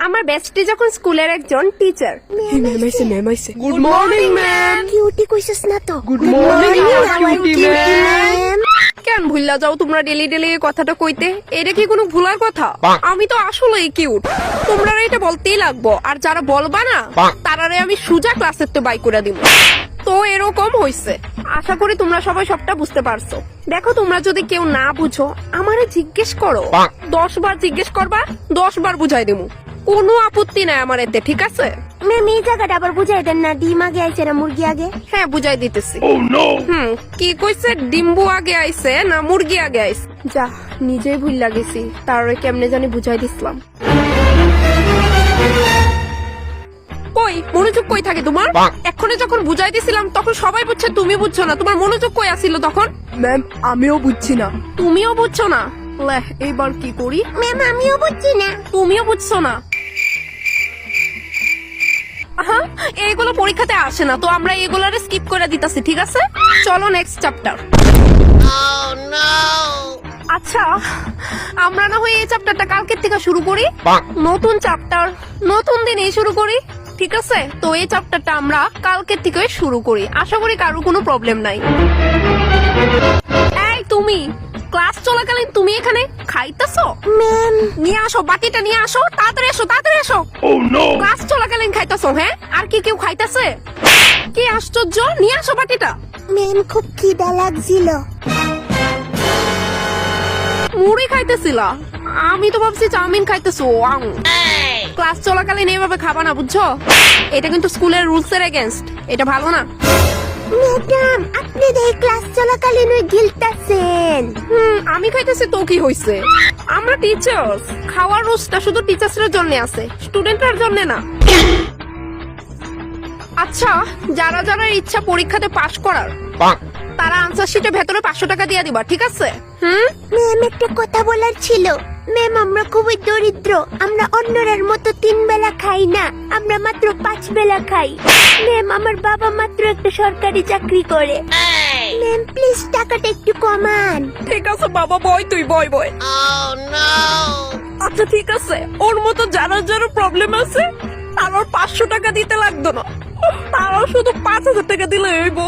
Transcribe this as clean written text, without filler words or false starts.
আমার বেস্টি যখন স্কুলের একজন টিচার। ম্যাম আইছে গুড মর্নিং ম্যাম কিউটি কইছস না তো? গুড মর্নিং ম্যাম কেন ভুললা যাও তোমরা ডেলি ডেলি এই কথাটা কইতে? এটা কি কোনো ভুলার কথা? আমি তো আসলেই কিউট, তোমরা এটা বলতেই লাগবো। আর যারা বলবা না তারারে আমি সুজা ক্লাসের তো বাই করে দিব। তো এরকম হইছে, আশা করি তোমরা সবাই সবটা বুঝতে পারছো। দেখো তোমরা যদি কেউ না বুঝো আমারে জিজ্ঞেস করো, 10 বার জিজ্ঞেস করবা, 10 বার বুঝাই দেবো, কোনো আপত্তি নাই আমার এতে, ঠিক আছে? ম্যাম এই জায়গাটা আবার বুঝাই দেন না, ডিম আগে আইছে না মুরগি আগে? হ্যাঁ বুঝাই দিতেছি। কি কইছে, ডিম্বু আগে আইছে না মুরগি আগে আইছে? যা, নিজেই ভুল লাগেছি, তার কেমনে জানি বুঝাই দিছিলাম। কই মনোযোগ কই থাকে তোমার? এক্ষুনি যখন বুঝাই দিছিলাম তখন সবাই বুঝছে, তুমি বুঝছো না। তোমার মনোযোগ কই আসিল তখন? ম্যাম আমিও বুঝছি না। তুমিও বুঝছো না? লে, এইবার কি করি? ম্যাম আমিও বুঝছি না। তুমিও বুঝছো না? আহা, এইগুলো পরীক্ষাতে আসে না, তো আমরা এগুলারে স্কিপ করে দিতাছি, ঠিক আছে? চলো নেক্সট চ্যাপ্টার। আচ্ছা, আমরা না হয় এই চ্যাপ্টারটা কালকের থেকে শুরু করি। নতুন চ্যাপ্টার, নতুন দিনেই শুরু করি, ঠিক আছে? তো এই চ্যাপ্টারটা আমরা কালকের থেকে শুরু করি, আশা করি কারো কোনো প্রবলেম নাই। এই তুমি ক্লাস চলাকালীন তুমি এখানে খাইতেছো? ম্যাম নিয়ে আসো, বাটিটা নিয়ে আসো, তাড়াতাড়ি এসো, তাড়াতাড়ি এসো। ক্লাস চলাকালীন খাইতেছো? হ্যাঁ, আর কি কেউ খাইতেছে? কি আশ্চর্য, নিয়ে আসো বাটিটা। ম্যাম খুব খিদা লাগছিল। মুড়ি খাইতেছিলা? আমি তো ভাবছি চাউমিন খাইতেছো। ক্লাস চলাকালীন এইভাবে খাবা না, বুঝছো? এটা কিন্তু স্কুলের রুলস এর এগেইনস্ট, এটা ভালো না। ম্যাডাম আপনি এই ক্লাস চলাকালীন ওই গিলতাছেন। আমি খাইতেছি তো কি হইছে? আমরা টিচার্স, খাওয়ার রুলসটা শুধু টিচার্সের জন্য আছে, স্টুডেন্টের জন্য না। আচ্ছা, যারা যারা ইচ্ছা পরীক্ষাতে পাশ করার, তারা আনসার শিটে ভেতরে 500 টাকা দিয়ে দিবা, ঠিক আছে? ম্যাম একটা কথা বলার ছিল। ম্যাম আমরা খুবই দরিদ্র, আমরা অন্যরার মতো 3 বেলা খাই না, আমরা মাত্র 5 বেলা খাই। ম্যাম আমার বাবা মাত্র একটা সরকারি চাকরি করে। ম্যাম প্লিজ টাকাটা একটু কমান। ঠিক আছে বাবা, বয় তুই বয় বয়। আচ্ছা ঠিক আছে, ওর মতো যারা যারা প্রবলেম আছে তার 500 টাকা দিতে লাগতো না, তারা শুধু 5000 টাকা দিলে হইব।